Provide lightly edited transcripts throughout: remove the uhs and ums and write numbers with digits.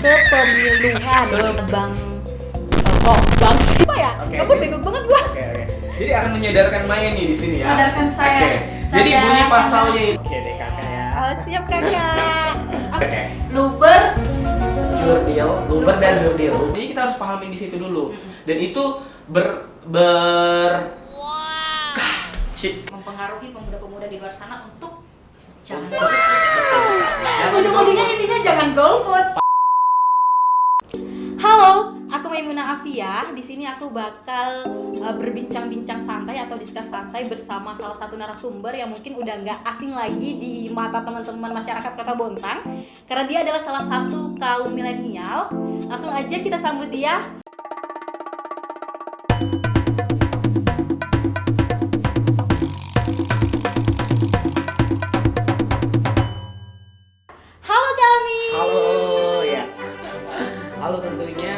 kepemiluan. Bang Bang siapa ya? Oke. Kamu bego banget gua. Oke. Jadi akan menyadarkan Maya nih di sini ya. Sadarkan saya. Oke. Jadi Sadarkan. bunyi pasalnya itu. Oke deh kakak ya. Oh, siap kakak. Oke. Luber. Luber dan jurdil. Jadi kita harus pahamin di situ dulu. Dan itu Mempengaruhi pemuda-pemuda di luar sana untuk jangan Jangan ujung-ujungnya intinya jangan golput. Halo, aku Maimunah Afia. Di sini aku bakal berbincang-bincang santai atau diskus santai bersama salah satu narasumber yang mungkin udah nggak asing lagi di mata teman-teman masyarakat Kota Bontang, karena dia adalah salah satu kaum milenial. Langsung aja kita sambut dia. Halo kami. Halo ya. Halo tentunya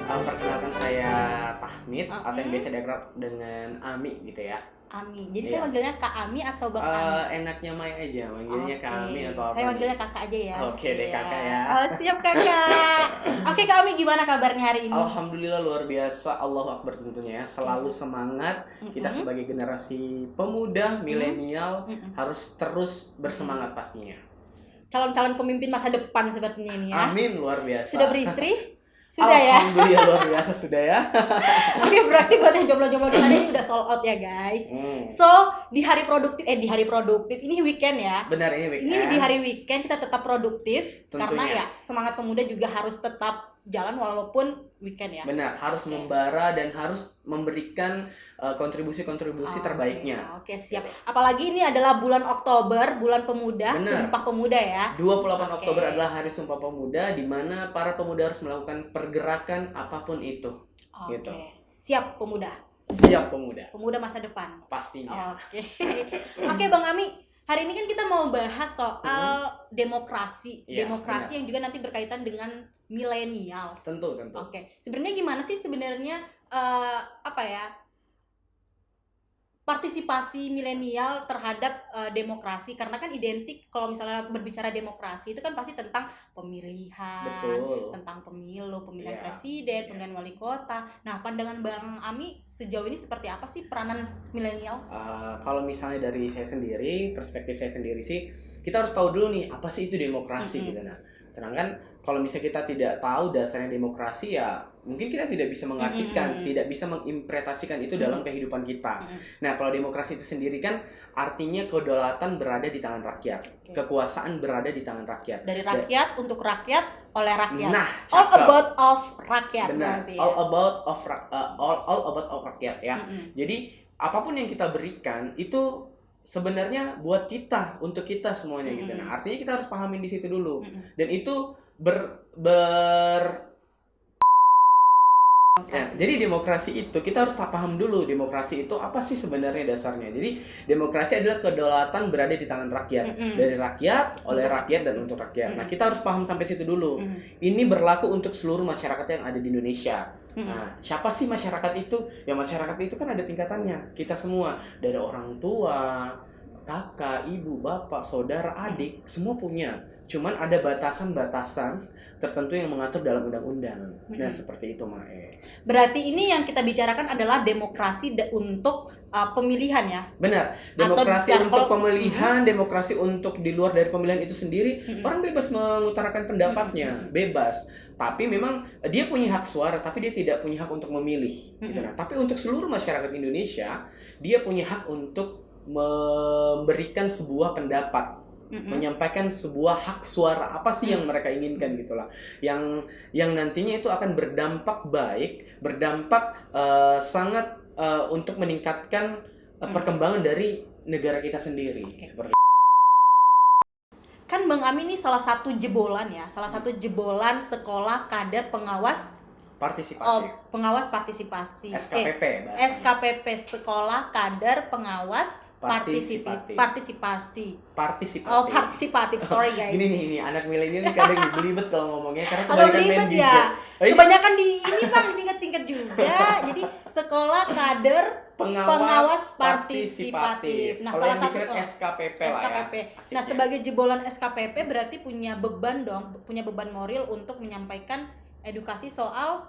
perkenalkan saya Tahmid atau yang biasa diakrab dengan Ami gitu ya. Ami. Jadi Iya. saya manggilnya Kak Ami atau Bang Ami? Enaknya Maya aja, manggilnya Oke. Kami atau apa? Saya nih? manggilnya kakak aja ya. Oke deh, Iya. kakak ya. Oh, siap kakak. Oke Kak Ami, gimana kabarnya hari ini? Alhamdulillah luar biasa, Allahu Akbar tentunya ya. Selalu semangat. Kita sebagai generasi pemuda, milenial harus terus bersemangat pastinya. Calon-calon pemimpin masa depan sepertinya ini ya. Amin, luar biasa. Sudah beristri? Sudah ya. Alhamdulillah luar biasa sudah ya. Oke, berarti buat yang jomblo-jomblo di sana ini udah sold out ya guys. So, di hari produktif ini weekend ya. Benar, ini weekend. Ini di hari weekend kita tetap produktif. Tentunya. Karena ya semangat pemuda juga harus tetap jalan walaupun weekend ya. Benar, harus membara dan harus memberikan kontribusi-kontribusi terbaiknya. Oke, siap. Apalagi ini adalah bulan Oktober, bulan pemuda, Benar. Sumpah Pemuda ya. 28 Oke. Oktober adalah Hari Sumpah Pemuda, di mana para pemuda harus melakukan pergerakan apapun itu. Oke. Gitu. Siap pemuda. Siap pemuda, Pemuda masa depan. pastinya. Oke. Oke, Bang Ami. Hari ini kan kita mau bahas soal demokrasi. Iya, Demokrasi benar. yang juga nanti berkaitan dengan milenial. Tentu. Oke. Sebenarnya gimana sih sebenarnya partisipasi milenial terhadap demokrasi, karena kan identik kalau misalnya berbicara demokrasi itu kan pasti tentang pemilihan, Betul. tentang pemilu, pemilihan Iya. presiden, Iya. pemilihan wali kota. Nah, pandangan Bang Ami sejauh ini seperti apa sih peranan milenial? Kalau misalnya dari saya sendiri, perspektif saya sendiri sih, kita harus tahu dulu nih apa sih itu demokrasi gitu. Nah, sedangkan kalau misalnya kita tidak tahu dasarnya demokrasi ya mungkin kita tidak bisa mengartikan, tidak bisa mengimplementasikan itu dalam kehidupan kita. Nah, kalau demokrasi itu sendiri kan artinya kedaulatan berada di tangan rakyat, kekuasaan berada di tangan rakyat. Dari rakyat untuk rakyat oleh rakyat. Nah, All cakep. about of rakyat. Benar, berarti ya. all about of rakyat ya. Jadi apapun yang kita berikan itu sebenarnya buat kita, untuk kita semuanya gitu. Nah, artinya kita harus pahamin di situ dulu. Dan itu Nah, jadi demokrasi itu kita harus paham dulu, demokrasi itu apa sih sebenarnya dasarnya. Jadi demokrasi adalah kedaulatan berada di tangan rakyat, dari rakyat, oleh rakyat, dan untuk rakyat. Nah, kita harus paham sampai situ dulu. Ini berlaku untuk seluruh masyarakat yang ada di Indonesia. Nah, siapa sih masyarakat itu? Ya, masyarakat itu kan ada tingkatannya. Kita semua, dari orang tua, kakak, ibu, bapak, saudara, adik, semua punya. Cuman ada batasan-batasan tertentu yang mengatur dalam undang-undang. Nah, seperti itu, Mae. Berarti ini yang kita bicarakan adalah demokrasi untuk pemilihan ya. Benar. Demokrasi secara- untuk kalau- pemilihan, demokrasi untuk di luar dari pemilihan itu sendiri, orang bebas mengutarakan pendapatnya, bebas. Tapi memang dia punya hak suara, tapi dia tidak punya hak untuk memilih. Gitu. Nah, tapi untuk seluruh masyarakat Indonesia, dia punya hak untuk memberikan sebuah pendapat, menyampaikan sebuah hak suara apa sih yang mereka inginkan gitulah, yang nantinya itu akan berdampak baik, berdampak sangat untuk meningkatkan perkembangan dari negara kita sendiri. Seperti Kan Bang Ami ini salah satu jebolan ya, salah satu jebolan sekolah kader pengawas partisipatif, pengawas partisipasi SKPP bahasanya. SKPP, Sekolah Kader Pengawas partisipatif. Partisipasi. Partisipatif. Oh, partisipatif. Sorry guys. Ini anak milenial ini kadang belibet kalau ngomongnya karena Agak kebanyakan main belibet ya. gadget. Kebanyakan di ini Bang disingkat-singkat juga. Jadi sekolah kader pengawas partisipatif. Nah, Kalau salah yang satu disingkat SKPP lah ya. SKPP. Asik Nah, ya. sebagai jebolan SKPP berarti punya beban dong, punya beban moral untuk menyampaikan edukasi soal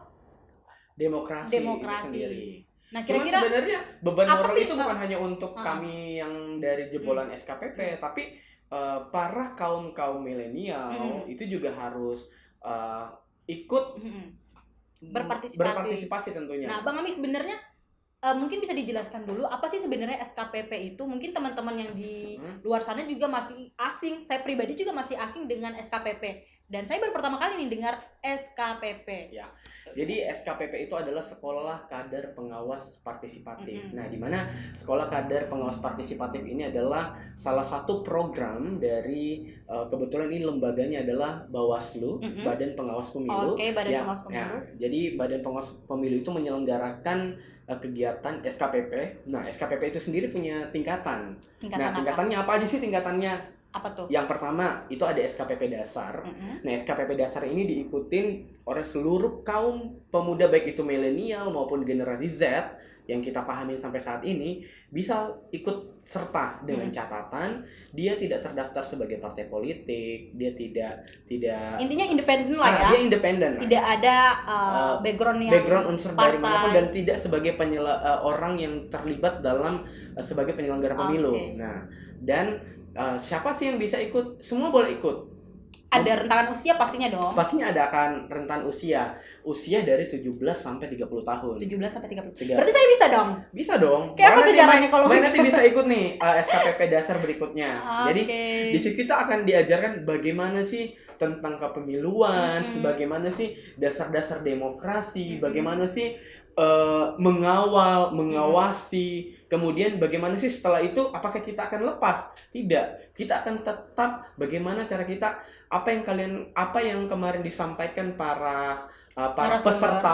demokrasi itu demokrasi. sendiri. Nah, Cuma kira-kira sebenarnya beban apa moral sih, itu Kak? bukan hanya untuk kami yang dari jebolan SKPP, tapi para kaum milenial itu juga harus ikut berpartisipasi tentunya. Nah, Bang Ami sebenarnya mungkin bisa dijelaskan dulu apa sih sebenarnya SKPP itu? Mungkin teman-teman yang di luar sana juga masih asing. Saya pribadi juga masih asing dengan SKPP. Dan saya baru pertama kali nih dengar SKPP. Ya. Jadi SKPP itu adalah Sekolah Kader Pengawas Partisipatif. Nah, di mana Sekolah Kader Pengawas Partisipatif ini adalah salah satu program dari kebetulan ini lembaganya adalah Bawaslu, Badan Pengawas Pemilu. Oke, Badan Pengawas Pemilu. Ya, jadi Badan Pengawas Pemilu itu menyelenggarakan kegiatan SKPP. Nah, SKPP itu sendiri punya tingkatan. Tingkatannya apa aja sih tingkatannya? Apa tuh? Yang pertama itu ada SKPP dasar. Nah, SKPP dasar ini diikutin oleh seluruh kaum pemuda baik itu milenial maupun generasi Z yang kita pahamin sampai saat ini bisa ikut serta dengan catatan dia tidak terdaftar sebagai partai politik, dia tidak intinya independen lah ya. Dia independen. Tidak ada background unsur dari manapun dan tidak sebagai orang yang terlibat dalam sebagai penyelenggara pemilu. Nah, dan siapa sih yang bisa ikut? Semua boleh ikut. Ada rentangan usia pastinya dong. Pastinya ada akan rentan usia dari 17 sampai 30 tahun. 17 sampai 30. Berarti saya bisa dong? Bisa dong. Kayak apa tuh caranya kalau nanti bisa ikut nih SKPP dasar berikutnya. Jadi di situ kita akan diajarkan bagaimana sih tentang kepemiluan, bagaimana sih dasar-dasar demokrasi, bagaimana sih mengawasi, kemudian bagaimana sih setelah itu apakah kita akan lepas? Tidak, kita akan tetap bagaimana cara kita apa yang kemarin disampaikan para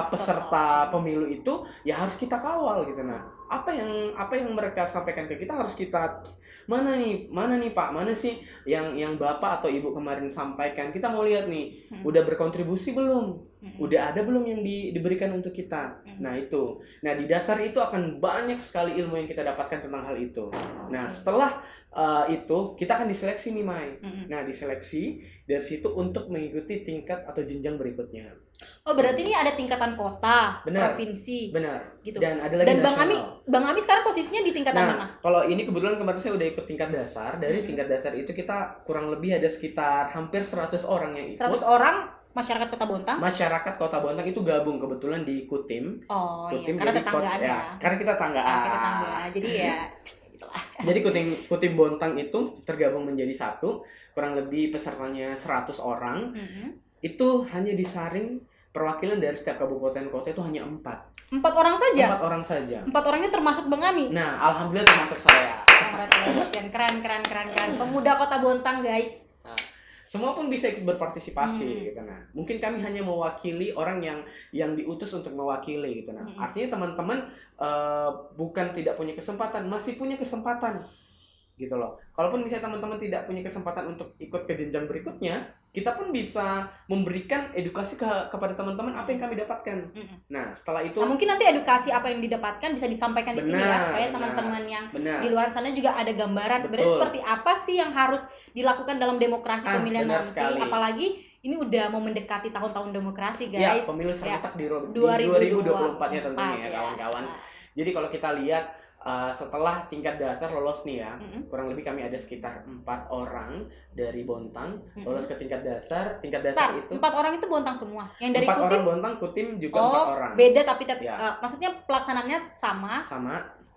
peserta pemilu itu ya harus kita kawal gitu. Nah, apa yang mereka sampaikan ke kita harus kita mana nih Pak, mana sih yang Bapak atau Ibu kemarin sampaikan, kita mau lihat nih udah berkontribusi belum, udah ada belum yang diberikan untuk kita. Nah itu, di dasar itu akan banyak sekali ilmu yang kita dapatkan tentang hal itu. Nah setelah itu kita akan diseleksi nih Mai. Nah diseleksi dari situ untuk mengikuti tingkat atau jenjang berikutnya. Oh berarti ini ada tingkatan kota, benar, provinsi, benar. Gitu. Dan ada lagi dan nasional. Bang Ami sekarang posisinya di tingkatan mana? Kalau ini kebetulan kemarin saya udah ikut tingkat dasar. Dari tingkat dasar itu kita kurang lebih ada sekitar hampir 100 orang yang ikut. 100 orang masyarakat Kota Bontang? Masyarakat Kota Bontang itu gabung kebetulan di Kutim. Oh Kutim, iya, karena tetanggaan ya. Karena kita tetanggaan. Jadi ya itulah. Jadi Kutim Bontang itu tergabung menjadi satu. Kurang lebih pesertanya 100 orang. Itu hanya disaring perwakilan dari setiap kabupaten kota itu hanya 4 orang saja? 4 orang saja. 4 orangnya termasuk Bang Ami? Nah, alhamdulillah termasuk saya. Keren. Pemuda Kota Bontang, guys. Nah, semua pun bisa ikut berpartisipasi gitu. Nah, mungkin kami hanya mewakili orang yang diutus untuk mewakili gitu. Nah, artinya teman-teman bukan tidak punya kesempatan, masih punya kesempatan gitu loh. Kalaupun misalnya teman-teman tidak punya kesempatan untuk ikut ke jenjang berikutnya, kita pun bisa memberikan edukasi kepada teman-teman apa yang kami dapatkan. Nah, setelah itu mungkin nanti edukasi apa yang didapatkan bisa disampaikan di sini ya, supaya teman-teman yang di luar sana juga ada gambaran sebenarnya seperti apa sih yang harus dilakukan dalam demokrasi pemilihan nanti. Apalagi ini udah mau mendekati tahun-tahun demokrasi, guys. Ya, pemilu serentak di 2024-nya tentunya ya, kawan-kawan. Jadi kalau kita lihat setelah tingkat dasar lolos nih ya, kurang lebih kami ada sekitar 4 orang dari Bontang lolos ke tingkat dasar. Tingkat dasar itu 4 orang itu Bontang semua. Yang dari 4 Kutim? orang Bontang, Kutim juga 4 orang. Beda tapi ya. Maksudnya pelaksanaannya sama.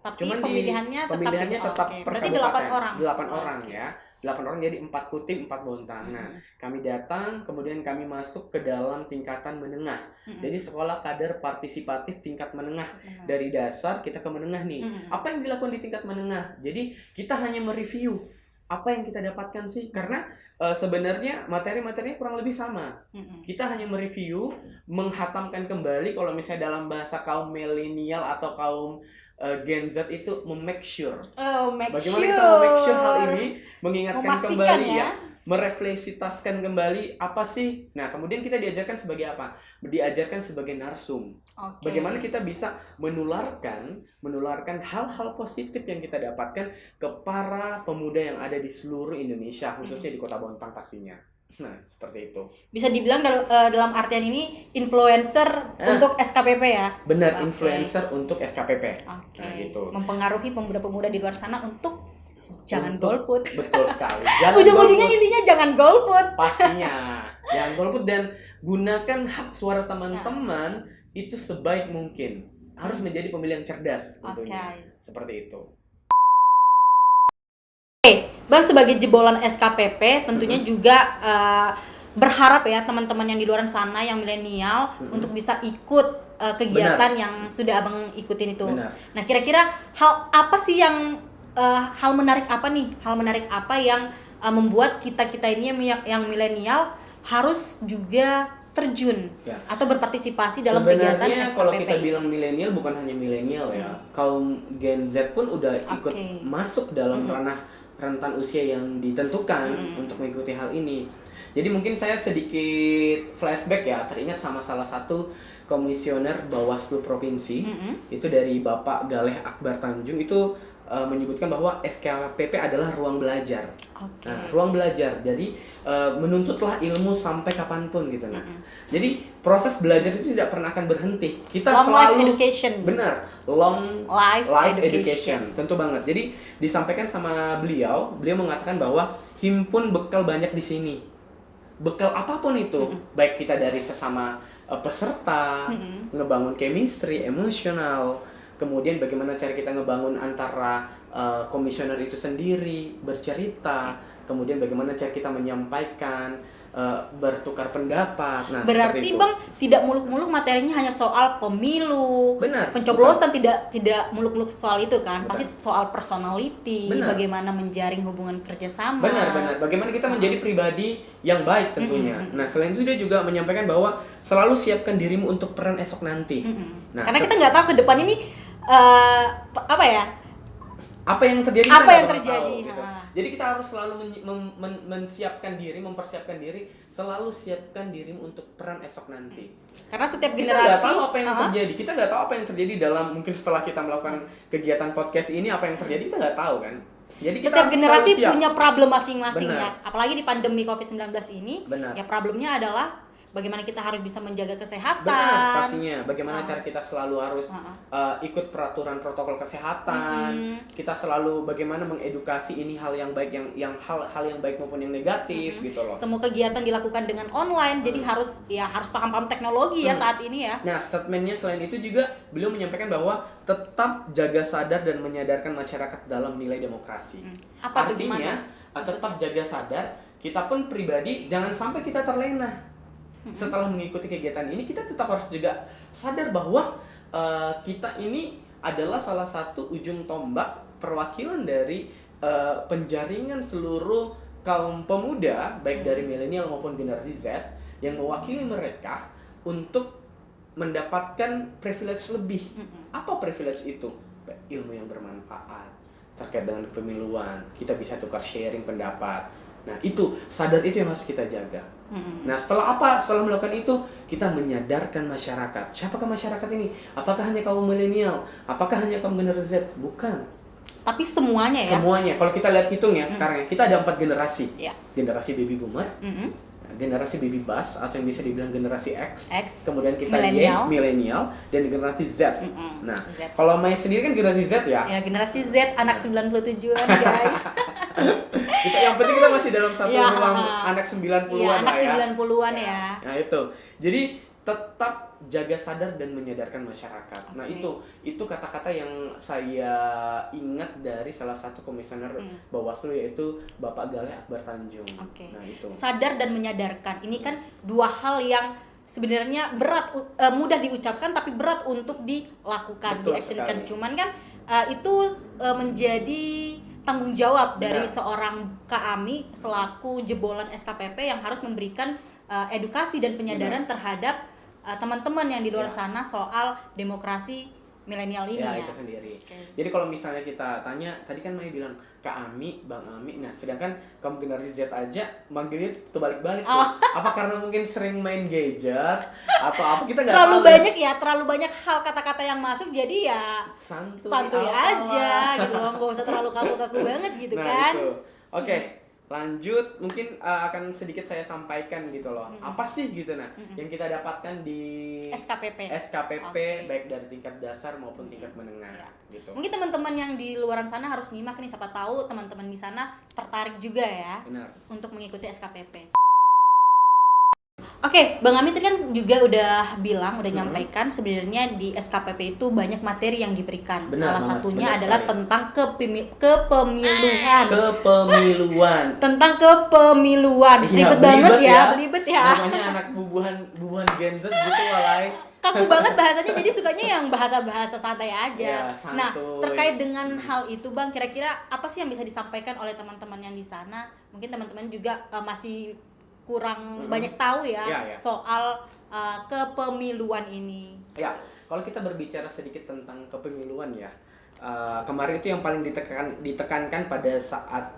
Tapi cuman pemilihannya tetap per berarti kabupaten. 8 orang ya. 8 orang jadi 4 Kutim, 4 Bontang. Nah, kami datang, kemudian kami masuk ke dalam tingkatan menengah. Jadi sekolah kader partisipatif tingkat menengah. Dari dasar kita ke menengah nih. Apa yang dilakukan di tingkat menengah? Jadi kita hanya mereview apa yang kita dapatkan sih, karena sebenarnya materi-materinya kurang lebih sama. Kita hanya mereview, menghatamkan kembali kalau misalnya dalam bahasa kaum milenial atau kaum Gen Z itu make sure. Make Bagaimana sure. kita make sure hal ini, mengingatkan Memastikan kembali ya. merefleksitaskan kembali apa sih. Nah, kemudian kita diajarkan sebagai apa? Diajarkan sebagai narsum. Oke. Bagaimana kita bisa menularkan hal-hal positif yang kita dapatkan ke para pemuda yang ada di seluruh Indonesia, khususnya di Kota Bontang pastinya. Nah, seperti itu. Bisa dibilang dalam artian ini influencer untuk SKPP ya. Benar, Oke. influencer untuk SKPP. Oke. Nah, gitu. Mempengaruhi pemuda-pemuda di luar sana untuk jangan Untuk- golput. Betul sekali. Jangan Ujung-ujungnya golput. intinya jangan golput. Pastinya. Jangan golput dan gunakan hak suara teman-teman itu sebaik mungkin. Harus menjadi pemilih yang cerdas tentunya. Oke. Seperti itu. Bang, sebagai jebolan SKPP tentunya juga berharap ya teman-teman yang di luar sana yang milenial untuk bisa ikut kegiatan yang sudah Abang ikutin itu. Benar. Nah, kira-kira hal apa sih yang hal menarik apa nih? Hal menarik apa yang membuat kita-kita ini yang milenial harus juga terjun Ya. atau berpartisipasi dalam kegiatan Sebenarnya SKPP? kalau kita bilang milenial bukan hanya milenial ya. Kaum Gen Z pun udah ikut Oke. masuk dalam ranah rentan usia yang ditentukan untuk mengikuti hal ini. Jadi mungkin saya sedikit flashback ya, teringat sama salah satu komisioner Bawaslu Provinsi, itu dari Bapak Galeh Akbar Tanjung, itu menyebutkan bahwa SKPP adalah ruang belajar. Oke. Nah, ruang belajar, jadi menuntutlah ilmu sampai kapanpun gitu. Nah, jadi proses belajar itu tidak pernah akan berhenti. Kita Long life selalu education. benar, long Life education, tentu banget. Jadi disampaikan sama beliau mengatakan bahwa himpun bekal banyak di sini. Bekal apapun itu, baik kita dari sesama peserta, ngebangun chemistry, emosional, kemudian bagaimana cara kita ngebangun antara komisioner itu sendiri, bercerita, kemudian bagaimana cara kita menyampaikan, bertukar pendapat. Nah, Berarti seperti itu. Bang tidak muluk-muluk materinya hanya soal pemilu, Benar, pencoblosan, tidak muluk-muluk soal itu kan, Bukan. pasti soal personality, Benar. bagaimana menjaring hubungan kerjasama. Benar. Bagaimana kita menjadi pribadi yang baik tentunya. Nah, selain itu dia juga menyampaikan bahwa selalu siapkan dirimu untuk peran esok nanti. Nah, Karena kita nggak tahu ke depan ini apa ya? apa yang terjadi Apa kita yang nggak bakal terjadi, tahu, gitu. ha. Jadi kita harus selalu mempersiapkan diri, selalu siapkan dirimu untuk peran esok nanti. Karena setiap Kita generasi nggak tahu apa yang terjadi. Kita nggak tahu apa yang terjadi dalam mungkin setelah kita melakukan kegiatan podcast ini, apa yang terjadi kita nggak tahu kan. Jadi kita setiap harus generasi selalu siap. punya problem masing-masing Benar. ya. Apalagi di pandemi COVID-19 ini, Benar. ya problemnya adalah bagaimana kita harus bisa menjaga kesehatan. Benar, pastinya. Bagaimana cara kita selalu harus ikut peraturan protokol kesehatan. Kita selalu bagaimana mengedukasi ini hal yang baik hal yang baik maupun yang negatif gitu loh. Semua kegiatan dilakukan dengan online, jadi harus paham-paham teknologi ya saat ini ya. Nah, statementnya selain itu juga beliau menyampaikan bahwa tetap jaga sadar dan menyadarkan masyarakat dalam nilai demokrasi. Apa tuh, Artinya, gimana? tetap jaga sadar, kita pun pribadi jangan sampai kita terlena. Setelah mengikuti kegiatan ini, kita tetap harus juga sadar bahwa kita ini adalah salah satu ujung tombak perwakilan dari penjaringan seluruh kaum pemuda, baik dari milenial maupun generasi Z, yang mewakili mereka untuk mendapatkan privilege lebih. Apa privilege itu? Ilmu yang bermanfaat terkait dengan kepemiluan, kita bisa tukar sharing pendapat. Nah, itu sadar itu yang harus kita jaga. Nah, setelah melakukan itu, kita menyadarkan masyarakat. Siapakah masyarakat ini? Apakah hanya kaum milenial? Apakah hanya kaum generasi Z? Bukan. Tapi semuanya ya. Semuanya. Kalau kita lihat hitung ya, sekarang ya, kita ada 4 generasi. Ya. Generasi baby boomer, generasi baby bus atau yang bisa dibilang generasi X. Kemudian kita Millennial. milenial dan generasi Z. Nah, Z. kalau Maya sendiri kan generasi Z ya. Ya, generasi Z anak 97-an guys. Yang penting kita masih dalam satu Ya. ruang anak 90-an Iya, anak lah ya. 90-an ya. Nah, itu. Jadi tetap jaga sadar dan menyadarkan masyarakat. Nah, itu kata-kata yang saya ingat dari salah satu komisioner Bawaslu, yaitu Bapak Galeh Akbar Tanjung. Oke. Nah, itu. Sadar dan menyadarkan. Ini kan dua hal yang sebenarnya berat, mudah diucapkan tapi berat untuk dilakukan, Betul diactionkan. sekali. Cuman kan itu menjadi tanggung jawab dari Benar. seorang Kak Ami selaku jebolan SKPP yang harus memberikan edukasi dan penyadaran terhadap teman-teman yang di luar sana soal demokrasi milenial ini Ya, ya. itu sendiri. Oke. Jadi kalau misalnya kita tanya, tadi kan Mai bilang Kak Ami, Bang Ami. Nah, sedangkan kaum generasi Z aja manggilnya tuh kebalik-balik tuh. Oh. Apa karena mungkin sering main gadget atau apa, kita nggak Terlalu tahu. banyak ya, terlalu banyak hal kata-kata yang masuk, jadi ya Santuy santuy apalah. aja gitu loh, nggak usah terlalu kaku-kaku banget gitu Nah, kan. itu. Oke. Lanjut, mungkin akan sedikit saya sampaikan gitu loh. Apa sih gitu yang kita dapatkan di SKPP. SKPP Oke. baik dari tingkat dasar maupun tingkat menengah Ya. gitu. Mungkin teman-teman yang di luaran sana harus nyimak nih, siapa tahu teman-teman di sana tertarik juga ya Benar. untuk mengikuti SKPP. Oke, Bang Amit tadi kan juga udah bilang, udah nyampaikan sebenarnya di SKPP itu banyak materi yang diberikan. Benar Salah banget, satunya benar adalah sekali. tentang kepemiluan. Kepemiluan. Tentang kepemiluan. Iya, Ribet banget belibet ya, belibet ya. Namanya anak bubuhan Gen Z gitu walai. Kaku banget bahasanya, jadi sukanya yang bahasa-bahasa santai aja. Ya, santuy. Nah, terkait dengan hal itu Bang, kira-kira apa sih yang bisa disampaikan oleh teman-teman yang di sana? Mungkin teman-teman juga masih kurang banyak tahu ya, Ya. soal kepemiluan ini. Ya, kalau kita berbicara sedikit tentang kepemiluan ya, kemarin itu yang paling ditekankan pada saat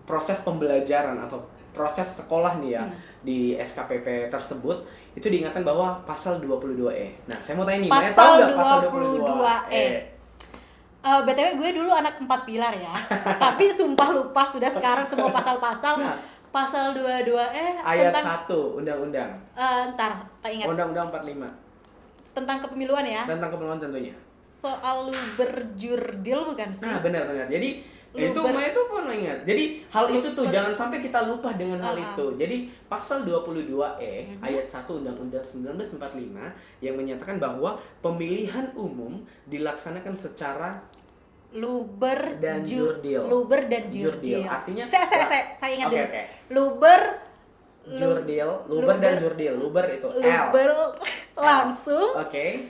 proses pembelajaran atau proses sekolah nih ya di SKPP tersebut, itu diingatkan bahwa pasal 22E. Nah, saya mau tanya nih, Maya tahu nggak pasal 22E? BTW gue dulu anak 4 pilar ya, tapi sumpah lupa sudah sekarang semua pasal-pasal. Nah, Pasal 22E ayat tentang 1 undang-undang. ntar tak ingat, Undang-undang 45 tentang kepemiluan ya. tentang kepemiluan tentunya. Soal lu berjurdil bukan sih? Nah, benar-benar. Jadi Lu itu Maya tuh pernah ingat. Jadi hal itu tuh jangan sampai kita lupa dengan hal Ah, ah. itu. Jadi pasal 22E ayat 1 Undang-Undang 1945 yang menyatakan bahwa pemilihan umum dilaksanakan secara Luber dan jurdil. Luber dan Jurdil. jurdil. Artinya saya ingat Oke, dulu. oke. Luber Jurdil, luber dan jurdil. Luber itu L. luber langsung, Oke.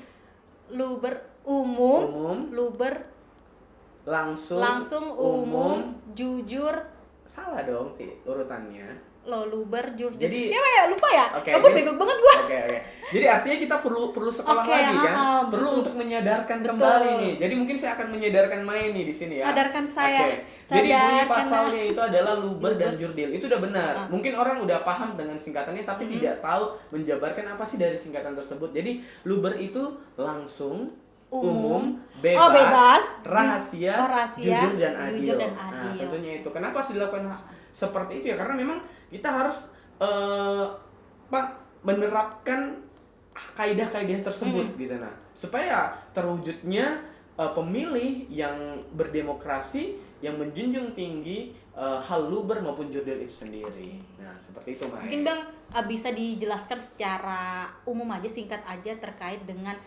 luber umum, Umum, luber langsung umum, jujur, Salah dong urutannya. lo luber jurdil. Jadi- ya lupa ya. Oke, Aku jadi- bego banget gua. Oke. Jadi artinya kita perlu sekolah Oke, lagi kan? Perlu betul. untuk menyadarkan Betul. kembali nih. Jadi mungkin saya akan menyadarkan Mai nih di sini ya. Sadarkan saya. Oke. Jadi bunyi Sadarkan. pasalnya itu adalah luber dan Luber. jurdil. Itu udah benar. Ah. Mungkin orang udah paham dengan singkatannya tapi tidak tahu menjabarkan apa sih dari singkatan tersebut. Jadi luber itu langsung, umum, bebas, rahasia, rahasia, jujur dan adil. jujur dan Nah, adil. tentunya itu. Kenapa harus dilakukan seperti itu ya? Karena memang kita harus menerapkan kaidah-kaidah tersebut gitu nah, supaya terwujudnya pemilih yang berdemokrasi yang menjunjung tinggi hal luber maupun jurdil itu sendiri. Nah, seperti itu Mai. Mungkin Bang bisa dijelaskan secara umum aja, singkat aja terkait dengan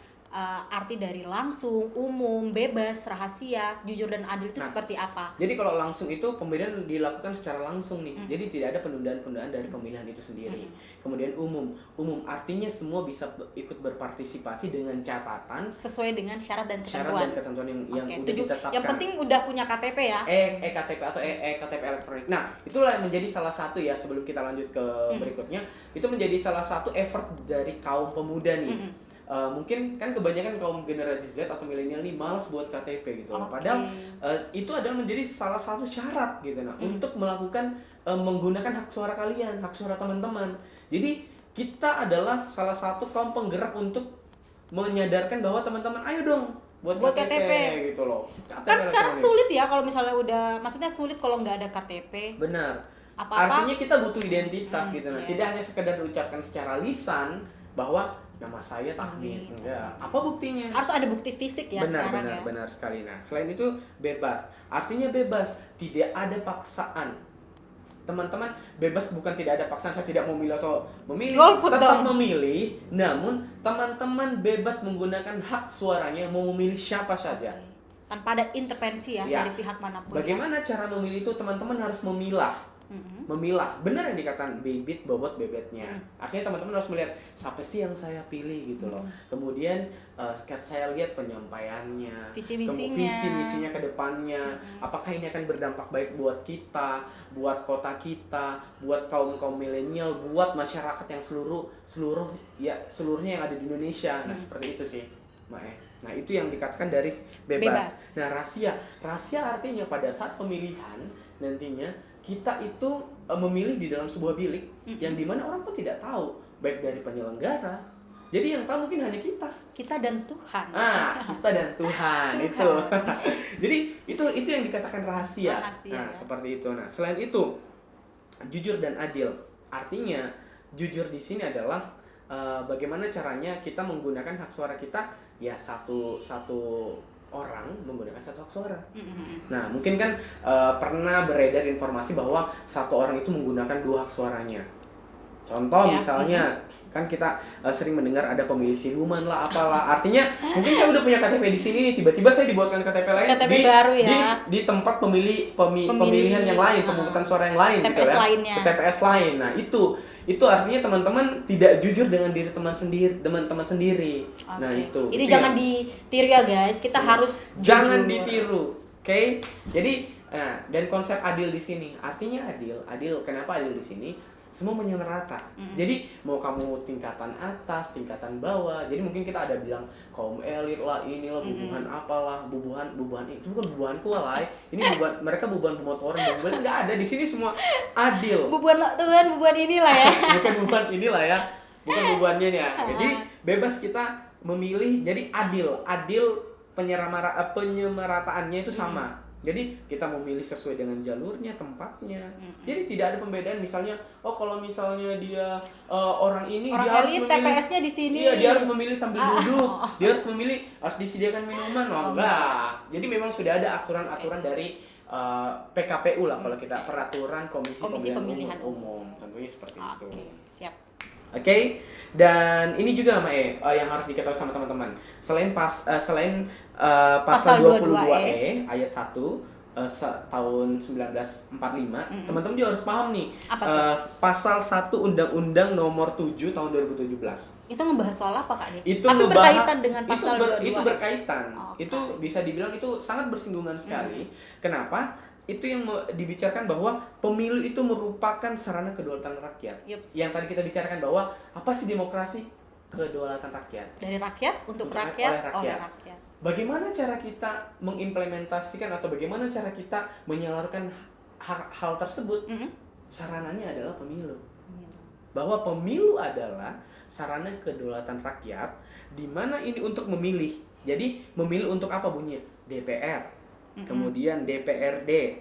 arti dari langsung, umum, bebas, rahasia, jujur dan adil itu Nah, seperti apa? Jadi kalau langsung itu pemilihan dilakukan secara langsung nih. Jadi tidak ada penundaan-penundaan dari pemilihan itu sendiri. Kemudian umum artinya semua bisa ikut berpartisipasi dengan catatan Sesuai dengan syarat dan syarat ketentuan. dan ketentuan yang Oke, udah tujuh. ditetapkan. Yang penting udah punya KTP ya. KTP atau KTP elektronik. Nah, itulah yang menjadi salah satu ya, sebelum kita lanjut ke berikutnya, itu menjadi salah satu effort dari kaum pemuda nih. Mungkin kan kebanyakan kaum generasi Z atau milenial nih malas buat KTP gitu loh. Oke. Padahal itu adalah menjadi salah satu syarat gitu nah untuk melakukan menggunakan hak suara kalian, hak suara teman-teman. Jadi kita adalah salah satu kaum penggerak untuk menyadarkan bahwa teman-teman ayo dong buat KTP gitu loh. KTP Kan sekarang elektronik. sulit ya kalau misalnya udah, maksudnya sulit kalau nggak ada KTP. Benar. Apa-apa. Artinya kita butuh identitas gitu nah. Yes. Tidak hanya sekedar diucapkan secara lisan bahwa nama saya Tahmin. Enggak. Apa buktinya? Harus ada bukti fisik ya sekarang ya. Benar sekali. Nah, selain itu bebas. Artinya bebas, tidak ada paksaan. Teman-teman bebas bukan tidak ada paksaan, saya tidak memilih atau memilih, Golput tetap dong. memilih. Namun teman-teman bebas menggunakan hak suaranya mau memilih siapa saja. Tanpa ada intervensi ya, Ya. dari pihak manapun. Bagaimana cara memilih itu? Teman-teman harus memilah. Memilah, benar yang dikatakan bibit bobot bebetnya. Artinya teman-teman harus melihat siapa sih yang saya pilih gitu loh. Kemudian saya lihat penyampaiannya, Visi misinya. visi misinya ke depannya. Apakah ini akan berdampak baik buat kita, buat kota kita, buat kaum milenial, buat masyarakat yang seluruhnya yang ada di Indonesia. Nah, seperti itu sih. Mae. Nah, itu yang dikatakan dari bebas. Nah, rahasia artinya pada saat pemilihan nantinya kita itu memilih di dalam sebuah bilik yang dimana orang pun tidak tahu, baik dari penyelenggara. Jadi yang tahu mungkin hanya kita dan Tuhan. Kita dan Tuhan. Itu. Jadi itu yang dikatakan rahasia. Nah, seperti itu. Nah, selain itu jujur dan adil. Artinya jujur di sini adalah bagaimana caranya kita menggunakan hak suara kita, ya satu orang menggunakan satu hak suara. Nah, mungkin kan pernah beredar informasi bahwa satu orang itu menggunakan 2 hak suaranya. Contoh misalnya kan kita sering mendengar ada pemilih siluman lah apalah. Artinya mungkin saya udah punya KTP di sini nih, tiba-tiba saya dibuatkan KTP lain baru ya. Di tempat pemilihan yang lain, pemungutan suara yang lain TPS gitu ya. Lainnya. TPS lain. Nah, itu artinya teman-teman tidak jujur dengan diri teman-teman sendiri. Okay. Nah, itu jangan ditiru ya guys. Kita harus jangan jujur. ditiru. Oke? Jadi dan konsep adil di sini. Artinya adil. Kenapa adil di sini? Semua menyamarata. Jadi mau kamu tingkatan atas, tingkatan bawah. Jadi mungkin kita ada bilang kaum elit lah, inilah bubuhan apalah, bubuhan itu bukan bubuhanku lah. Ini mereka bubuhan pemotoran, bubuhan enggak ada di sini, semua adil. Bubuhan Tuhan, bubuhan inilah ya. Bukan bubuhan inilah ya. Bukan bubuhannya nih ya. Jadi bebas kita memilih, jadi adil penyamarataannya itu sama. Jadi kita memilih sesuai dengan jalurnya, tempatnya. Jadi tidak ada pembedaan misalnya, kalau misalnya dia orang ini dia harus memilih TPS-nya di sini. Iya, dia harus memilih sambil duduk. Dia harus memilih, harus disediakan minuman. Enggak. Jadi memang sudah ada aturan-aturan dari PKPU lah kalau kita, peraturan Komisi Pemilihan Umum. Tentunya seperti itu. Siap. Oke, dan ini juga Mae yang harus diketahui sama teman-teman. Selain pasal 22E ayat 1 tahun 1945, teman-teman juga harus paham nih. Pasal 1 Undang-Undang Nomor 7 tahun 2017. Itu ngebahas soal apa Kak? Tapi berkaitan dengan pasal 22. Itu berkaitan. Itu bisa dibilang itu sangat bersinggungan sekali. Kenapa? Itu yang dibicarakan bahwa pemilu itu merupakan sarana kedaulatan rakyat. Yang tadi kita bicarakan bahwa apa sih demokrasi? Kedaulatan rakyat. Dari rakyat untuk rakyat, oleh rakyat. Bagaimana cara kita mengimplementasikan atau bagaimana cara kita menyalurkan hal tersebut? Sarananya adalah pemilu. Bahwa pemilu adalah sarana kedaulatan rakyat, di mana ini untuk memilih. Jadi memilih untuk apa bunyinya? DPR. Kemudian DPRD,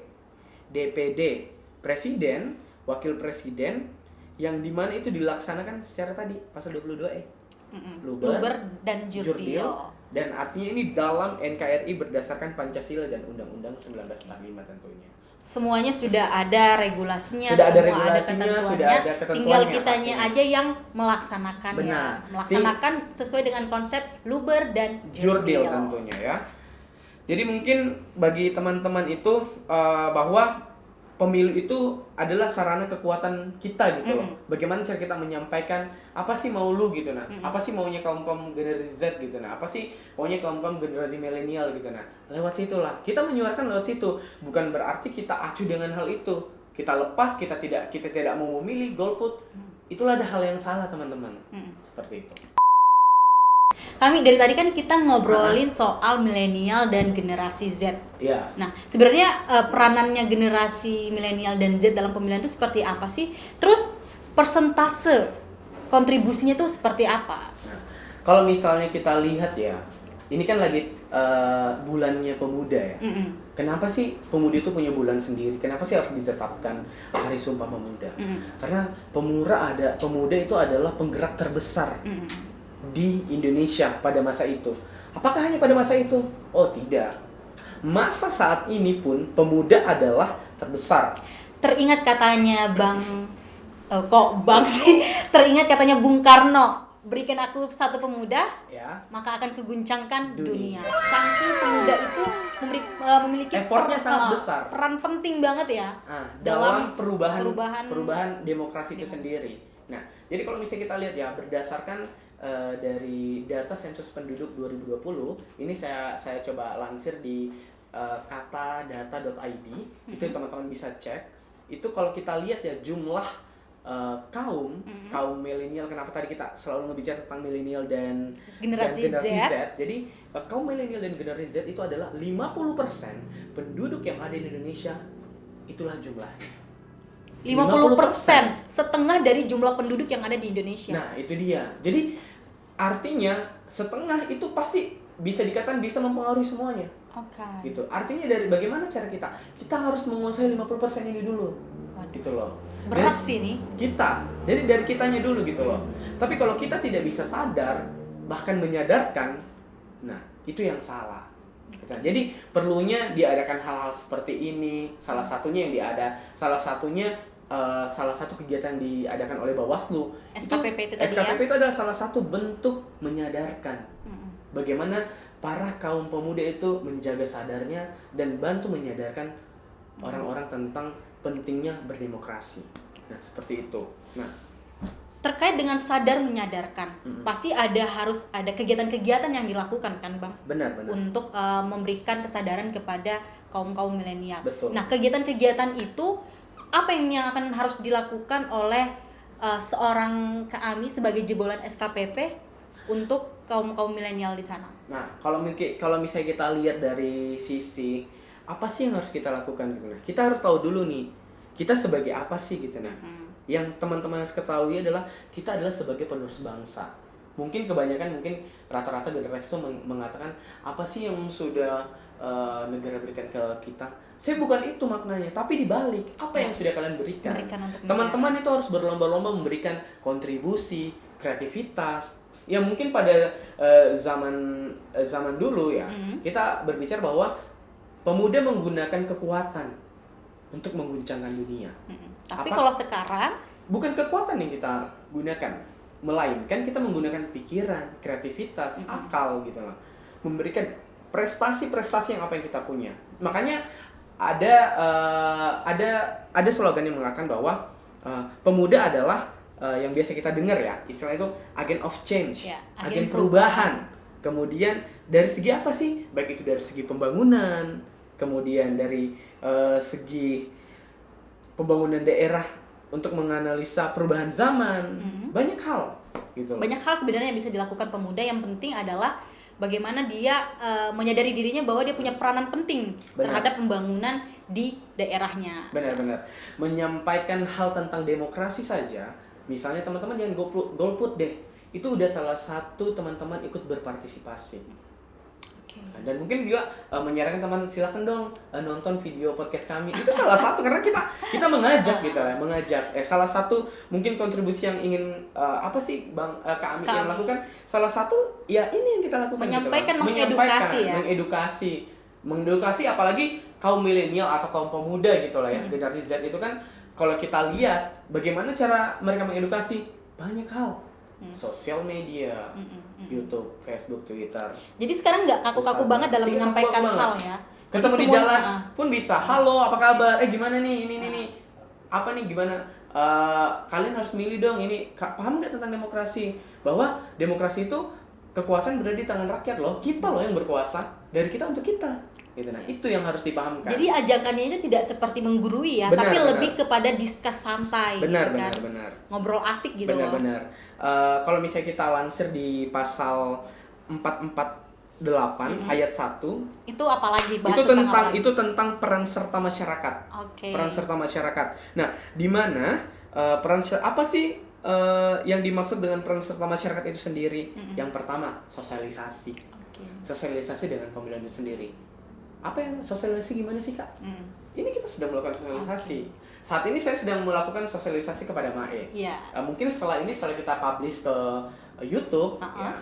DPD, Presiden, Wakil Presiden, yang dimana itu dilaksanakan secara tadi pasal 22E. Luber dan Jurdil. Dan artinya ini dalam NKRI berdasarkan Pancasila dan Undang-Undang 1945 tentunya. Semuanya sudah ada regulasinya, sudah ada ketentuannya. Tinggal kitanya aja yang melaksanakannya. Benar. Melaksanakan sesuai dengan konsep Luber dan Jurdil tentunya ya. Jadi mungkin bagi teman-teman itu bahwa pemilu itu adalah sarana kekuatan kita gitu loh. Bagaimana cara kita menyampaikan apa sih mau lu gitu nah. Apa sih maunya kaum-kaum generasi Z gitu nah. Apa sih maunya kaum-kaum generasi milenial gitu nah. Lewat situlah. Kita menyuarakan lewat situ. Bukan berarti kita acuh dengan hal itu. Kita lepas, kita tidak mau memilih, golput. Itulah ada hal yang salah teman-teman. Seperti itu. Kami dari tadi kan kita ngobrolin soal milenial dan generasi Z. Iya. Nah, sebenarnya peranannya generasi milenial dan Z dalam pemilihan itu seperti apa sih? Terus persentase kontribusinya tuh seperti apa? Nah, kalau misalnya kita lihat ya, ini kan lagi bulannya pemuda ya. Kenapa sih pemuda itu punya bulan sendiri? Kenapa sih harus ditetapkan Hari Sumpah Pemuda? Karena pemuda itu adalah penggerak terbesar di Indonesia pada masa itu. Apakah hanya pada masa itu? Oh tidak. Masa saat ini pun pemuda adalah terbesar. Teringat katanya Teringat katanya Bung Karno, berikan aku satu pemuda, maka akan keguncangkan dunia. Saking pemuda itu memiliki effortnya sangat besar. Peran penting banget ya dalam perubahan demokrasi itu sendiri. Nah, jadi kalau misalnya kita lihat ya berdasarkan dari data sensus penduduk 2020, ini saya coba lansir di katadata.id, itu teman-teman bisa cek. Itu kalau kita lihat ya jumlah kaum milenial. Kenapa tadi kita selalu ngebicara tentang milenial dan Generasi Z. Jadi kaum milenial dan generasi Z itu adalah 50% penduduk yang ada di Indonesia, itulah jumlahnya. 50%, setengah dari jumlah penduduk yang ada di Indonesia. Nah, itu dia. Jadi artinya setengah itu pasti bisa dikatakan bisa mempengaruhi semuanya. Oke. Gitu. Artinya dari bagaimana cara kita? Kita harus menguasai 50% ini dulu. Waduh. Gitu loh. Berat sih nih. Kita, dari kitanya dulu gitu loh. Tapi kalau kita tidak bisa sadar, bahkan menyadarkan, nah itu yang salah. Gitu. Jadi perlunya diadakan hal-hal seperti ini. Salah satunya salah satu kegiatan diadakan oleh Bawaslu. SKPP itu tadi SKPP itu adalah salah satu bentuk menyadarkan bagaimana para kaum pemuda itu menjaga sadarnya dan bantu menyadarkan orang-orang tentang pentingnya berdemokrasi. Nah, seperti itu. Nah, terkait dengan sadar menyadarkan, pasti harus ada kegiatan-kegiatan yang dilakukan kan, Bang? Benar. Untuk memberikan kesadaran kepada kaum milenial. Betul. Nah, kegiatan-kegiatan itu apa yang akan harus dilakukan oleh seorang Kak Ami sebagai jebolan SKPP untuk kaum milenial di sana? Nah, kalau misalnya kita lihat dari sisi apa sih yang harus kita lakukan gitu, nah kita harus tahu dulu nih kita sebagai apa sih gitu. Nah, yang teman-teman harus ketahui adalah kita adalah sebagai penerus bangsa. Mungkin rata-rata generasi itu mengatakan apa sih yang sudah negara berikan ke kita. Saya bukan itu maknanya, tapi dibalik apa yang sudah kalian berikan. Teman-teman itu harus berlomba-lomba memberikan kontribusi, kreativitas. Ya mungkin pada zaman dulu ya, kita berbicara bahwa pemuda menggunakan kekuatan untuk mengguncangkan dunia. Tapi kalau sekarang bukan kekuatan yang kita gunakan, melainkan kita menggunakan pikiran, kreativitas, akal gitu loh. Memberikan prestasi-prestasi yang apa yang kita punya. Makanya ada slogan yang mengatakan bahwa pemuda adalah yang biasa kita dengar ya, istilah itu agen of change, ya, agen perubahan. Kemudian dari segi apa sih? Baik itu dari segi pembangunan, kemudian dari segi pembangunan daerah untuk menganalisa perubahan zaman, banyak hal gitu loh. Banyak hal sebenarnya yang bisa dilakukan pemuda. Yang penting adalah bagaimana dia menyadari dirinya bahwa dia punya peranan penting terhadap pembangunan di daerahnya. Benar. Menyampaikan hal tentang demokrasi saja, misalnya teman-teman jangan golput deh. Itu udah salah satu teman-teman ikut berpartisipasi. Dan mungkin juga menyarankan teman silakan dong nonton video podcast kami. Itu salah satu karena kita mengajak gitu lah, salah satu mungkin kontribusi yang ingin apa sih Bang Kak Ami yang lakukan, salah satu ya ini yang kita lakukan, menyampaikan, gitu mengedukasi apalagi kaum milenial atau kaum pemuda gitu lah ya. Generasi Z itu kan kalau kita lihat bagaimana cara mereka mengedukasi, banyak hal. Sosial media, YouTube, Facebook, Twitter. Jadi sekarang nggak kaku-kaku banget dalam menyampaikan hal ya. Ketemu di jalan pun bisa, halo apa kabar, gimana nih, ini apa nih, gimana, kalian harus milih dong, ini paham nggak tentang demokrasi, bahwa demokrasi itu kekuasaan berada di tangan rakyat loh, kita loh yang berkuasa, dari kita untuk kita. Gitu. Nah, itu yang harus dipahamkan. Jadi ajakannya itu tidak seperti menggurui ya, tapi lebih kepada diskus santai. Benar. Ngobrol asik gitu loh. Benar. Kalau misalnya kita lansir di pasal 448 ayat 1, itu apalagi bahas itu tentang peran serta masyarakat. Peran serta masyarakat. Nah, di mana apa sih yang dimaksud dengan peran serta masyarakat itu sendiri? Yang pertama, sosialisasi. Sosialisasi dengan pemilihan itu sendiri. Apa yang sosialisasi gimana sih, Kak? Ini kita sedang melakukan sosialisasi. Saat ini saya sedang melakukan sosialisasi kepada Mae. Mungkin setelah kita publish ke YouTube, ya,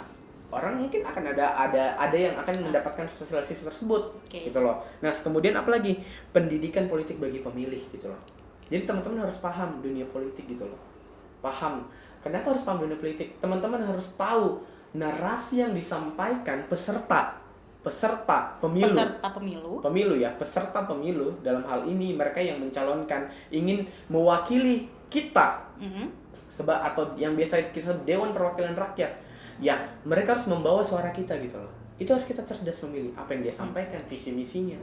orang mungkin akan ada yang akan mendapatkan sosialisasi tersebut, gitu loh. Nah, kemudian apa lagi? Pendidikan politik bagi pemilih, gitu loh. Jadi teman-teman harus paham dunia politik, gitu loh. Paham. Kenapa harus paham dunia politik? Teman-teman harus tahu narasi yang disampaikan peserta pemilu peserta pemilu dalam hal ini mereka yang mencalonkan ingin mewakili kita atau yang biasa kita Dewan Perwakilan Rakyat ya, mereka harus membawa suara kita gitu loh. Itu harus kita cerdas memilih apa yang dia sampaikan, visi misinya.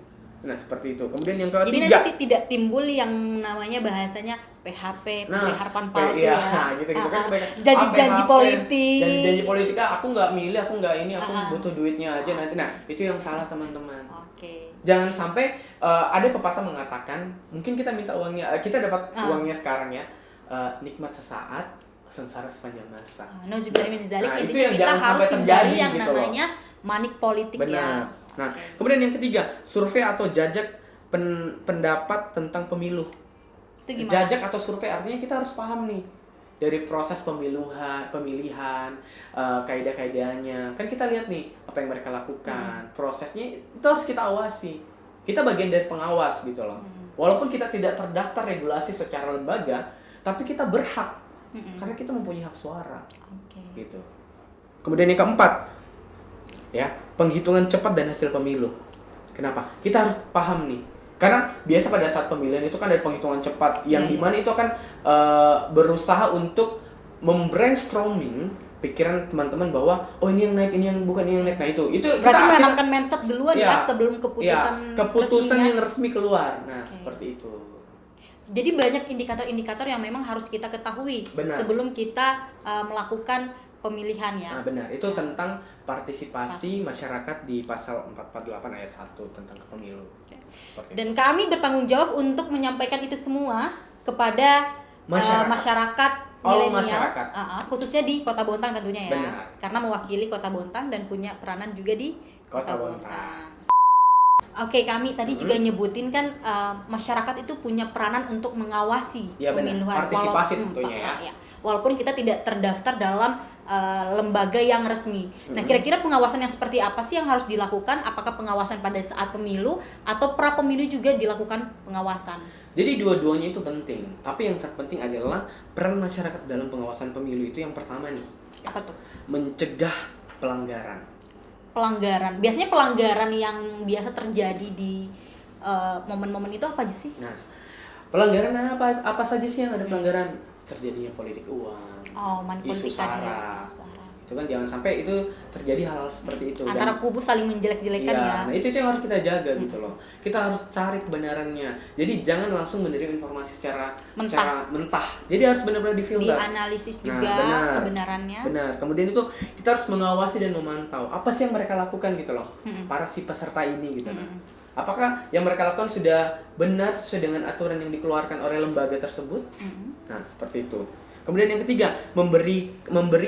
Nah, seperti itu. Kemudian yang Jadi ketiga, nanti tidak timbul yang namanya bahasanya PHP, nah, harapan palsu iya, ya. gitu-gitu kan kebanyakan. Janji-janji PHP, politik. janji-janji politik, aku nggak milih, aku nggak ini, aku Ah. butuh duitnya aja nanti. Nah, itu yang salah teman-teman. Oke. Jangan sampai ada pepatah mengatakan, mungkin kita minta uangnya, kita dapat uangnya sekarang ya, nikmat sesaat, sengsara sepanjang masa. Nauzubillah min dzalik, Nah, itu intinya yang kita jangan harus sampai hindari terjadi yang gitu loh. namanya manik politik Benar. ya. Nah, kemudian yang ketiga, survei atau jajak pendapat tentang pemilu. Itu gimana? Jajak atau survei artinya kita harus paham nih dari proses pemilihan, kaidah-kaidahnya. Kan kita lihat nih apa yang mereka lakukan, prosesnya itu harus kita awasi. Kita bagian dari pengawas gitu loh. Walaupun kita tidak terdaftar regulasi secara lembaga, tapi kita berhak karena kita mempunyai hak suara. Oke. Gitu. Kemudian yang keempat, ya, penghitungan cepat dan hasil pemilu. Kenapa? Kita harus paham nih. Karena biasa pada saat pemilihan itu kan ada penghitungan cepat yang dimana itu akan berusaha untuk membrainstorming pikiran teman-teman bahwa oh ini yang naik, ini yang bukan, ini yang naik. Nah itu Berarti menanamkan mindset duluan ya sebelum keputusan keputusan resminya. yang resmi keluar. Nah, seperti itu. Jadi banyak indikator-indikator yang memang harus kita ketahui sebelum kita melakukan pemilihan ya. Nah, benar. Itu tentang partisipasi masyarakat di pasal 448 ayat 1 tentang kepemilu. Dan kami bertanggung jawab untuk menyampaikan itu semua kepada masyarakat milenial, khususnya di Kota Bontang tentunya ya. Benar. Karena mewakili Kota Bontang dan punya peranan juga di Kota Bontang. Oke, kami tadi juga nyebutin kan masyarakat itu punya peranan untuk mengawasi pemilihan. Partisipasi tentunya ya. Walaupun kita tidak terdaftar dalam lembaga yang resmi. Nah, kira-kira pengawasan yang seperti apa sih yang harus dilakukan? Apakah pengawasan pada saat pemilu atau pra pemilu juga dilakukan pengawasan? Jadi dua-duanya itu penting. Tapi yang terpenting adalah peran masyarakat dalam pengawasan pemilu itu yang pertama nih. Apa tuh? Mencegah pelanggaran. Pelanggaran. Biasanya pelanggaran yang biasa terjadi di momen-momen itu apa aja sih? Nah, pelanggaran apa saja sih yang ada pelanggaran? Terjadinya politik uang. Oh, politik sara. Isu sara. Itu kan jangan sampai itu terjadi hal seperti itu. Antara kubu saling menjelek-jelekan ya. Nah itu yang harus kita jaga gitu loh. Kita harus cari kebenarannya. Jadi jangan langsung menerima informasi secara mentah. Jadi harus benar-benar difilter. Dianalisis juga kebenarannya. Benar. Kemudian itu kita harus mengawasi dan memantau apa sih yang mereka lakukan gitu loh. Para si peserta ini gitu nah. Apakah yang mereka lakukan sudah benar sesuai dengan aturan yang dikeluarkan oleh lembaga tersebut? Nah, seperti itu. Kemudian yang ketiga, memberi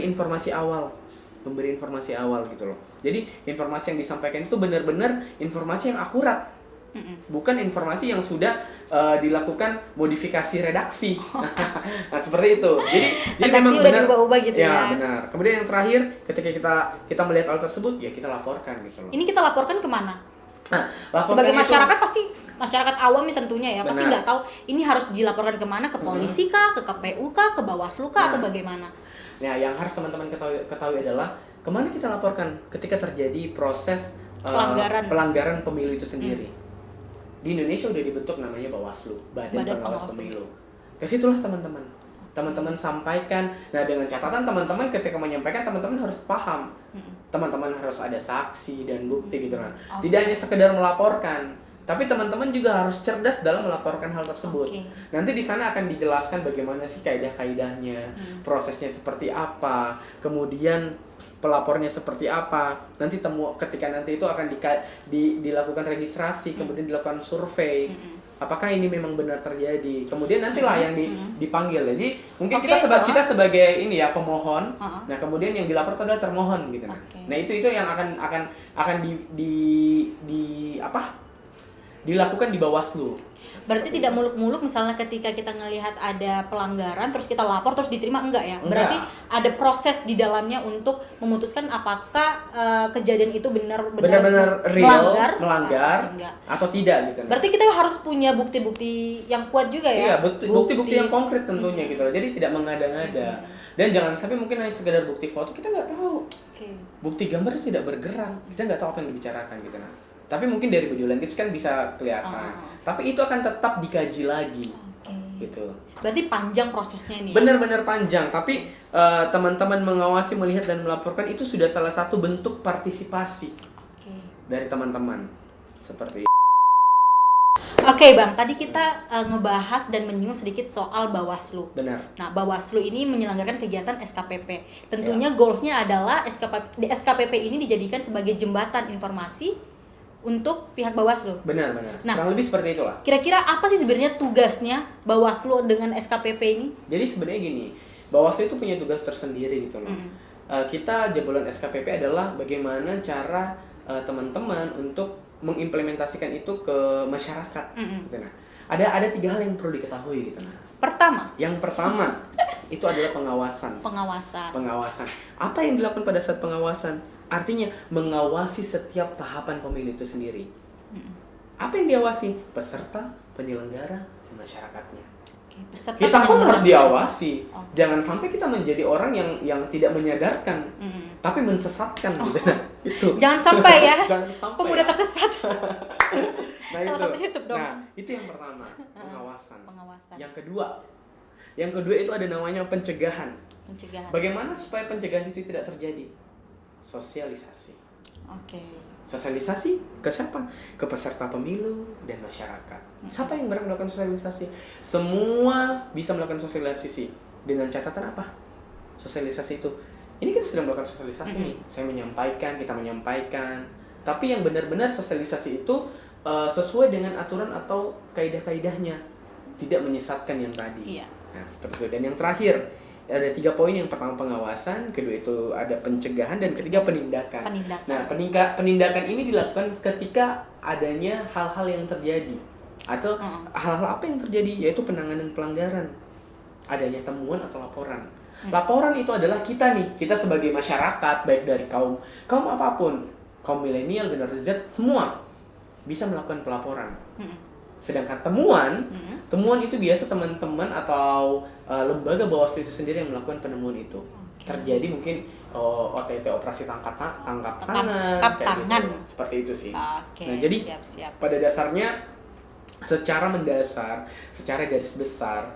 informasi awal. Memberi informasi awal gitu loh. Jadi, informasi yang disampaikan itu benar-benar informasi yang akurat. Bukan informasi yang sudah dilakukan modifikasi redaksi. Nah, seperti itu. Jadi memang benar berubah-ubah gitu ya. Ya, benar. Kemudian yang terakhir, ketika kita melihat hal tersebut, ya kita laporkan gitu loh. Ini kita laporkan kemana? Nah, sebagai masyarakat pasti masyarakat awam nih tentunya ya pasti nggak tahu ini harus dilaporkan kemana, ke polisi kah, ke KPU kah, ke Bawaslu kah, atau bagaimana? Nah, yang harus teman-teman ketahui adalah kemana kita laporkan ketika terjadi proses pelanggaran pemilu itu sendiri. Di Indonesia udah dibentuk namanya Bawaslu, Badan Pengawas Pemilu. Ke situlah teman-teman sampaikan. Nah, dengan catatan teman-teman ketika menyampaikan teman-teman harus paham. Teman-teman harus ada saksi dan bukti gitu kan. Tidak hanya sekedar melaporkan, tapi teman-teman juga harus cerdas dalam melaporkan hal tersebut. Nanti di sana akan dijelaskan bagaimana sih kaidah-kaidahnya, prosesnya seperti apa, kemudian pelapornya seperti apa. Nanti ketika nanti itu akan dilakukan registrasi, kemudian dilakukan survei. Apakah ini memang benar terjadi? Kemudian nantilah yang dipanggil. Jadi mungkin kita sebagai ini ya pemohon. Nah, kemudian yang dilapor adalah termohon gitu nah. Nah, itu yang akan dilakukan di Bawaslu. Berarti tidak muluk-muluk misalnya ketika kita ngelihat ada pelanggaran terus kita lapor terus diterima, enggak ya? Berarti ada proses di dalamnya untuk memutuskan apakah kejadian itu benar-benar melanggar atau tidak gitu. Berarti kita harus punya bukti-bukti yang kuat juga ya? Iya, bukti-bukti yang konkret tentunya gitu loh. Jadi tidak mengada-ngada. Dan jangan sampai mungkin hanya sekedar bukti foto, kita nggak tahu. Bukti gambar itu tidak bergerak, kita nggak tahu apa yang dibicarakan gitu nah. Tapi mungkin dari body language kan bisa kelihatan. Tapi itu akan tetap dikaji lagi. Gitu. Berarti panjang prosesnya ini. Benar-benar panjang, tapi teman-teman mengawasi, melihat dan melaporkan itu sudah salah satu bentuk partisipasi dari teman-teman. Seperti Oke Bang, tadi kita ngebahas dan menyinggung sedikit soal Bawaslu. Benar. Nah, Bawaslu ini menyelenggarakan kegiatan SKPP. Tentunya goalsnya adalah SKPP ini dijadikan sebagai jembatan informasi untuk pihak Bawaslu. Benar. Nah, kurang lebih seperti itulah. Kira-kira apa sih sebenarnya tugasnya Bawaslu dengan SKPP ini? Jadi sebenarnya gini, Bawaslu itu punya tugas tersendiri gitu loh. Kita jebolan SKPP adalah bagaimana cara teman-teman untuk mengimplementasikan itu ke masyarakat. Gitu, nah, ada 3 hal yang perlu diketahui gitu. Nah, yang pertama itu adalah pengawasan. Pengawasan. Apa yang dilakukan pada saat pengawasan? Artinya mengawasi setiap tahapan pemilu itu sendiri. Apa yang diawasi? Peserta, penyelenggara, dan masyarakatnya. Kita pun harus diawasi. Jangan sampai kita menjadi orang yang tidak menyadarkan, tapi mensesatkan gitu. Nah, itu. Jangan sampai ya. Jangan sampai. Pemuda tersesat. Nah, Salah itu. satu YouTube dong. Nah, itu yang pertama, pengawasan. Pengawasan. Yang kedua itu ada namanya pencegahan. Pencegahan. Bagaimana supaya pencegahan itu tidak terjadi? Sosialisasi. Oke. Sosialisasi ke siapa? Ke peserta pemilu dan masyarakat. Siapa yang berhak melakukan sosialisasi? Semua bisa melakukan sosialisasi. Dengan catatan apa? Sosialisasi itu, ini kita sedang melakukan sosialisasi nih. Saya menyampaikan, kita menyampaikan. Tapi yang benar-benar sosialisasi itu sesuai dengan aturan atau kaidah-kaidahnya, tidak menyesatkan yang tadi. Iya. Nah, seperti itu. Dan yang terakhir, ada 3 poin. Yang pertama pengawasan, kedua itu ada pencegahan, dan ketiga penindakan. Nah, penindakan ini dilakukan ketika adanya hal-hal yang terjadi atau hal-hal apa yang terjadi, yaitu penanganan pelanggaran, adanya temuan atau laporan. Laporan itu adalah kita sebagai masyarakat, baik dari kaum apapun, kaum milenial, generasi Z, semua bisa melakukan pelaporan. Sedangkan temuan itu biasa teman-teman atau lembaga Bawaslu itu sendiri yang melakukan penemuan itu. Terjadi mungkin OTT, operasi tangkap tangan, gitu. Seperti itu sih. Nah, jadi siap. pada dasarnya secara mendasar, secara garis besar,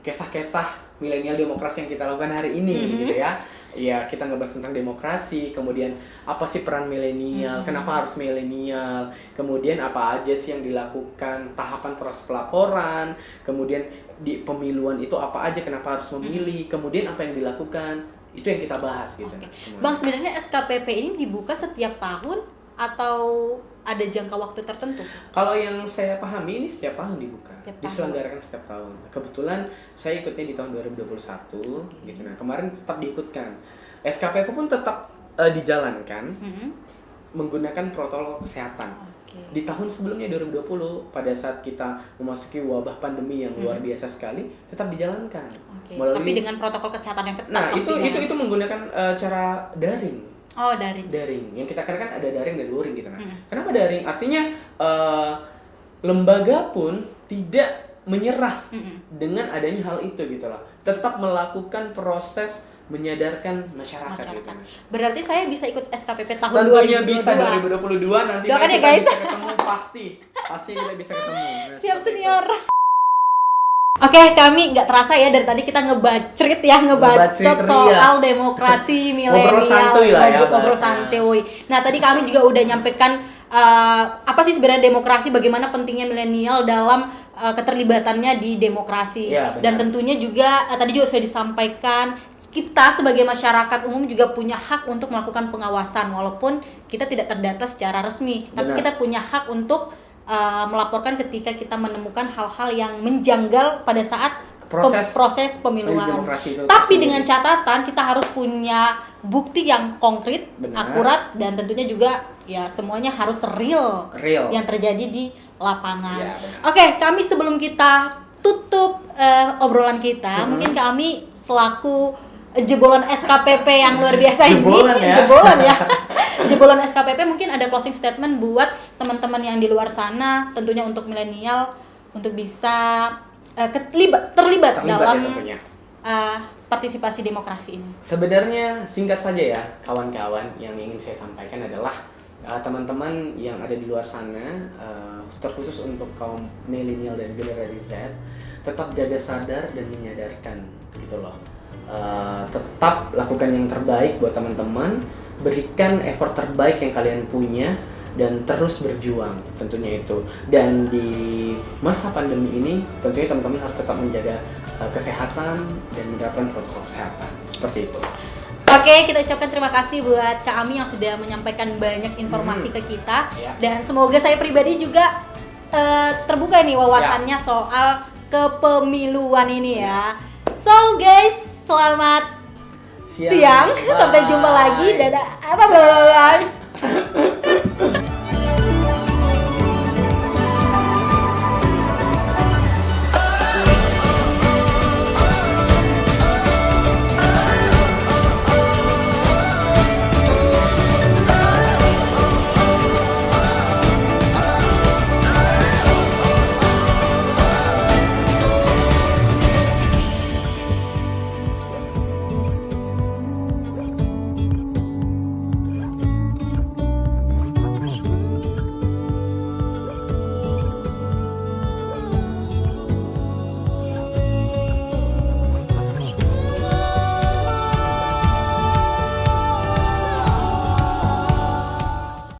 kisah-kisah milenial demokrasi yang kita lakukan hari ini gitu ya. Ya, kita ngebahas tentang demokrasi, kemudian apa sih peran milenial, kenapa harus milenial, kemudian apa aja sih yang dilakukan, tahapan proses pelaporan, kemudian di pemiluan itu apa aja, kenapa harus memilih, kemudian apa yang dilakukan, itu yang kita bahas gitu. Bang, sebenarnya SKPP ini dibuka setiap tahun atau ada jangka waktu tertentu? Kalau yang saya pahami ini setiap tahun dibuka, diselenggarakan setiap tahun. Kebetulan saya ikutnya di tahun 2021 gitu. Nah, kemarin tetap diikutkan. SKPP pun tetap dijalankan menggunakan protokol kesehatan. Di tahun sebelumnya 2020, pada saat kita memasuki wabah pandemi yang luar biasa sekali, tetap dijalankan. Tapi dengan protokol kesehatan yang ketat. Nah, itu menggunakan cara daring. Daring. Yang kita kenalkan ada daring dan luring gitu. Nah, kenapa daring? Artinya lembaga pun tidak menyerah dengan adanya hal itu gitu loh. Tetap melakukan proses menyadarkan masyarakat. Gitu. Berarti saya bisa ikut SKPP tahun tentunya 2022. Bisa 2022 nanti doakan kita ya, guys. bisa ketemu pasti kita bisa ketemu. Nah, siap senior. Oke, kami nggak terasa ya dari tadi kita ngebacrit ya, ngebacot soal demokrasi milenial, ngobrol santuy. Nah, tadi kami juga udah nyampaikan apa sih sebenarnya demokrasi, bagaimana pentingnya milenial dalam keterlibatannya di demokrasi. Ya, dan tentunya juga tadi juga sudah disampaikan, kita sebagai masyarakat umum juga punya hak untuk melakukan pengawasan walaupun kita tidak terdata secara resmi, tapi kita punya hak untuk melaporkan ketika kita menemukan hal-hal yang menjanggal pada saat proses pemiluan. Tapi dengan catatan kita harus punya bukti yang konkret, akurat, dan tentunya juga ya semuanya harus real yang terjadi di lapangan. Ya, Oke, kami sebelum kita tutup obrolan kita, mungkin kami selaku jebolan SKPP yang luar biasa jebolan ya. Jebolan SKPP mungkin ada closing statement buat teman-teman yang di luar sana, tentunya untuk milenial untuk bisa terlibat dalam partisipasi demokrasi ini. Sebenarnya singkat saja ya kawan-kawan, yang ingin saya sampaikan adalah teman-teman yang ada di luar sana, terkhusus untuk kaum milenial dan generasi Z, tetap jaga sadar dan menyadarkan gitu loh. Tetap lakukan yang terbaik buat teman-teman, berikan effort terbaik yang kalian punya dan terus berjuang tentunya itu. Dan di masa pandemi ini tentunya teman-teman harus tetap menjaga kesehatan dan menerapkan protokol kesehatan seperti itu. Oke, kita ucapkan terima kasih buat Kak Ami yang sudah menyampaikan banyak informasi ke kita. Ya. Dan semoga saya pribadi juga terbuka nih wawasannya soal kepemiluan ini ya. So guys, selamat siang. Sampai jumpa lagi. Dadah. Bye bye.